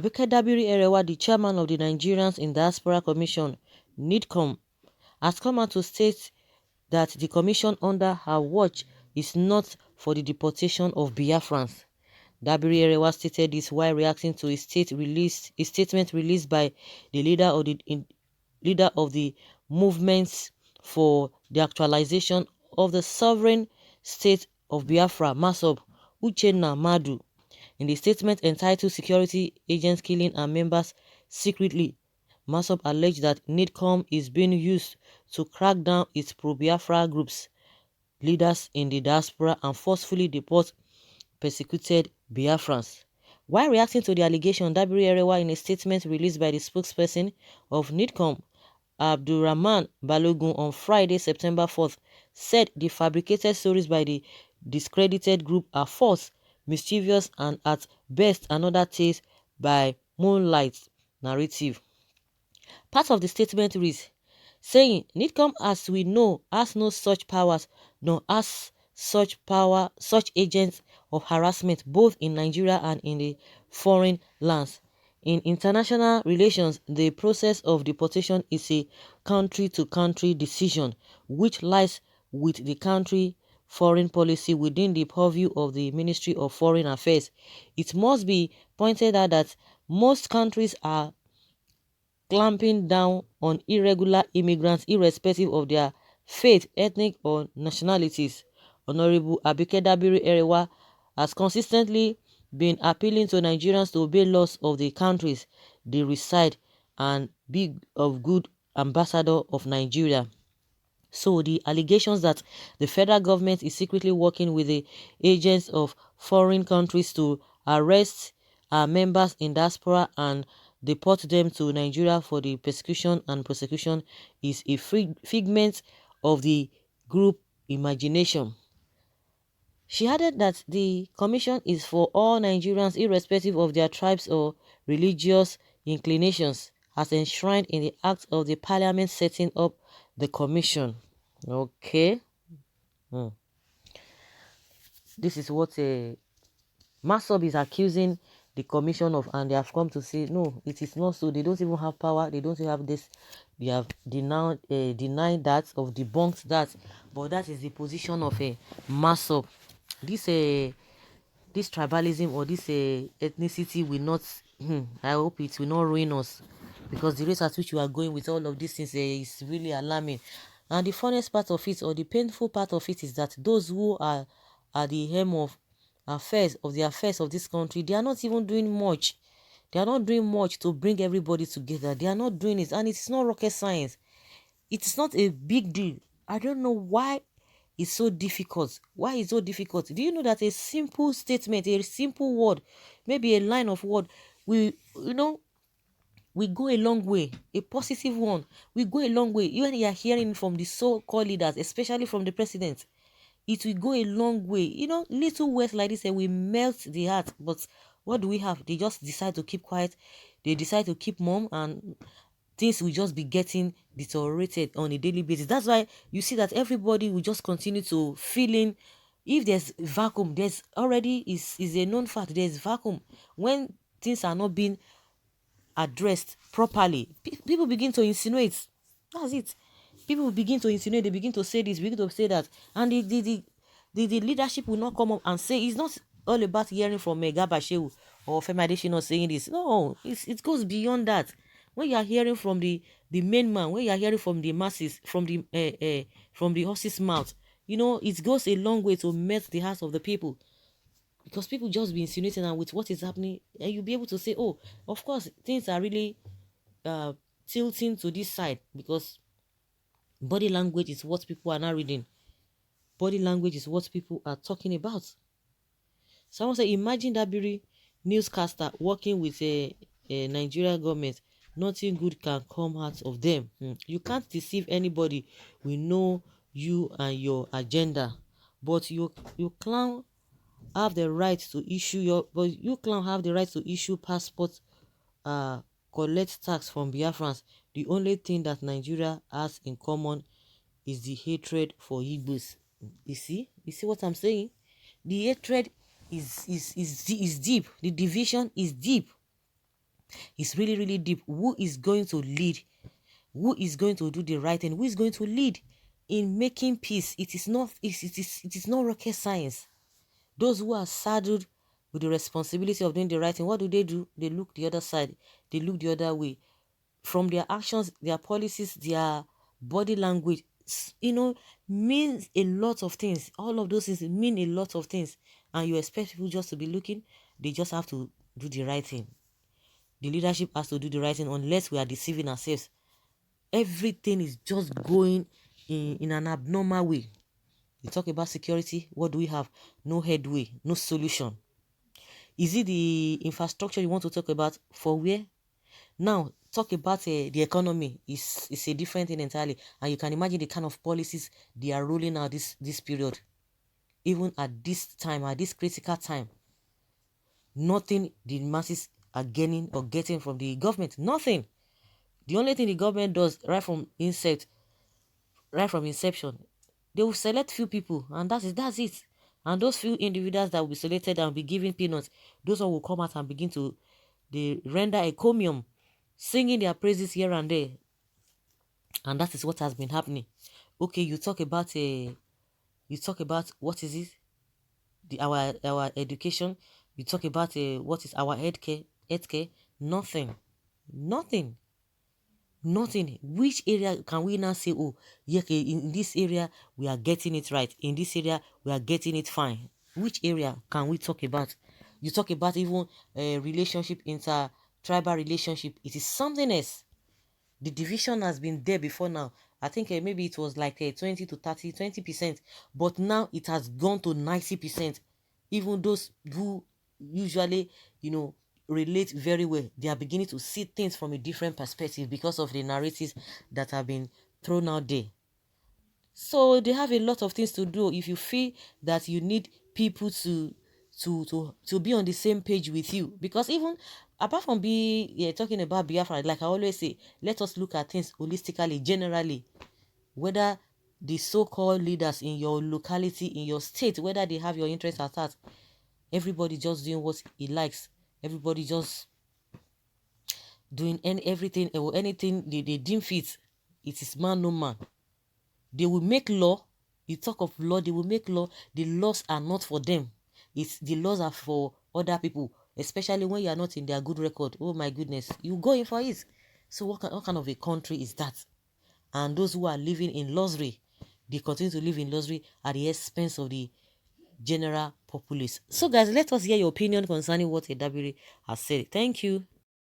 Abike Dabiri Erewa, the chairman of the Nigerians in Diaspora Commission, NIDCOM, has come out to state that the commission under her watch is not for the deportation of Biafrans. Dabiri Erewa stated this while reacting to a statement released by the leader of the movements for the actualization of the sovereign state of Biafra, MASOB, Uchenna Madu. In the statement entitled Security Agents Killing our Members Secretly, MASOB alleged that NIDCOM is being used to crack down its pro-Biafra groups, leaders in the diaspora, and forcefully deport persecuted Biafrans. While reacting to the allegation, Dabiri Erewa, in a statement released by the spokesperson of NIDCOM, Abdurrahman Balogun, on Friday, September 4th, said the fabricated stories by the discredited group are false, mischievous, and at best another tale by moonlight narrative. Part of the statement reads, saying, NIDCOM, as we know, has no such powers, nor has such agents of harassment both in Nigeria and in the foreign lands. In international relations, the process of deportation is a country-to-country decision, which lies with the country foreign policy within the purview of the Ministry of Foreign Affairs. It must be pointed out that most countries are clamping down on irregular immigrants irrespective of their faith, ethnic, or nationalities. Honorable Abike Dabiri Erewa has consistently been appealing to Nigerians to obey laws of the countries they reside and be of good ambassador of Nigeria. So the allegations that the federal government is secretly working with the agents of foreign countries to arrest our members in diaspora and deport them to Nigeria for the persecution and prosecution is a figment of the group imagination. She added that the commission is for all Nigerians irrespective of their tribes or religious inclinations, as enshrined in the act of the parliament setting up the commission. Okay. This is what MASOB is accusing the commission of, and they have come to say, no, it is not so. They don't even have power. They don't even have this. They have denied that, or debunked that. But that is the position of a MASOB. This tribalism or this ethnicity will not, I hope it will not ruin us, because the rate at which we are going with all of these things is really alarming. And the funniest part of it, or the painful part of it, is that those who are at the helm of the affairs of this country, they are not even doing much. They are not doing much to bring everybody together. They are not doing it, and it's not rocket science. It's not a big deal. I don't know why it's so difficult. Why it's so difficult? Do you know that a simple statement, a simple word, maybe a line of word, we go a long way. A positive one, we go a long way. Even you are hearing from the so-called leaders, especially from the president, it will go a long way. Little words like this will melt the heart. But what do we have? They just decide to keep quiet. They decide to keep mum, and things will just be getting deteriorated on a daily basis. That's why you see that everybody will just continue to fill in. If there's vacuum, there's already is a known fact. There's vacuum when things are not being addressed properly. People begin to insinuate. That's it. People begin to insinuate. They begin to say this, begin to say that, and the leadership will not come up and say. It's not all about hearing from Gabashew or Femi Adesina saying this. No, it goes beyond that. When you are hearing from the main man, when you are hearing from the masses, from the horse's mouth, it goes a long way to melt the hearts of the people. Because people just be insinuating, and with what is happening, and you'll be able to say, oh, of course, things are really tilting to this side, because body language is what people are now reading. Body language is what people are talking about. Someone said, imagine Dabiri newscaster working with a Nigerian government. Nothing good can come out of them. You can't deceive anybody. We know you and your agenda. But you clown have the right to issue passports, collect tax from Biafrans. The only thing that Nigeria has in common is the hatred for Igbos. You see what I'm saying? The hatred is deep. The division is deep. It's really, really deep. Who is going to lead? Who is going to do the right thing? Who is going to lead in making peace? It is not rocket science. Those who are saddled with the responsibility of doing the right thing, what do? They look the other side. They look the other way. From their actions, their policies, their body language, means a lot of things. All of those things mean a lot of things. And you expect people just to be looking, they just have to do the right thing. The leadership has to do the right thing unless we are deceiving ourselves. Everything is just going in an abnormal way. You talk about security, what do we have? No headway, no solution. Is it the infrastructure you want to talk about? For where? Now, talk about the economy. It's a different thing entirely. And you can imagine the kind of policies they are rolling out this period. Even at this time, at this critical time, nothing the masses are gaining or getting from the government. Nothing. The only thing the government does right from inception, they will select few people, and that's it. And those few individuals that will be selected and be given peanuts, those all will come out and begin to they render encomium, singing their praises here and there. And that is what has been happening. Okay, you talk about what is it? Our education. You talk about what is our healthcare. Nothing. Nothing. Nothing. Which area can we now say, oh, yeah, okay, in this area we are getting it right. In this area we are getting it fine. Which area can we talk about? You talk about even relationship, inter-tribal relationship. It is something else. The division has been there before now. I think maybe it was like 20 to 30, 20%. But now it has gone to 90%. Even those who usually, relate very well, they are beginning to see things from a different perspective because of the narratives that have been thrown out there. So they have a lot of things to do. If you feel that you need people to be on the same page with you, because even apart from talking about Biafra, like I always say, let us look at things holistically, generally, whether the so-called leaders in your locality, in your state, whether they have your interests at heart. Everybody just doing what he likes. Everybody just doing everything or anything they deem fit. It is man no man. They will make law. You talk of law, they will make law. The laws are not for them. The laws are for other people, especially when you are not in their good record. Oh my goodness, you go in for it. So what kind of a country is that? And those who are living in luxury, they continue to live in luxury at the expense of the general populace. So guys, let us hear your opinion concerning what Dabiri has said. Thank you.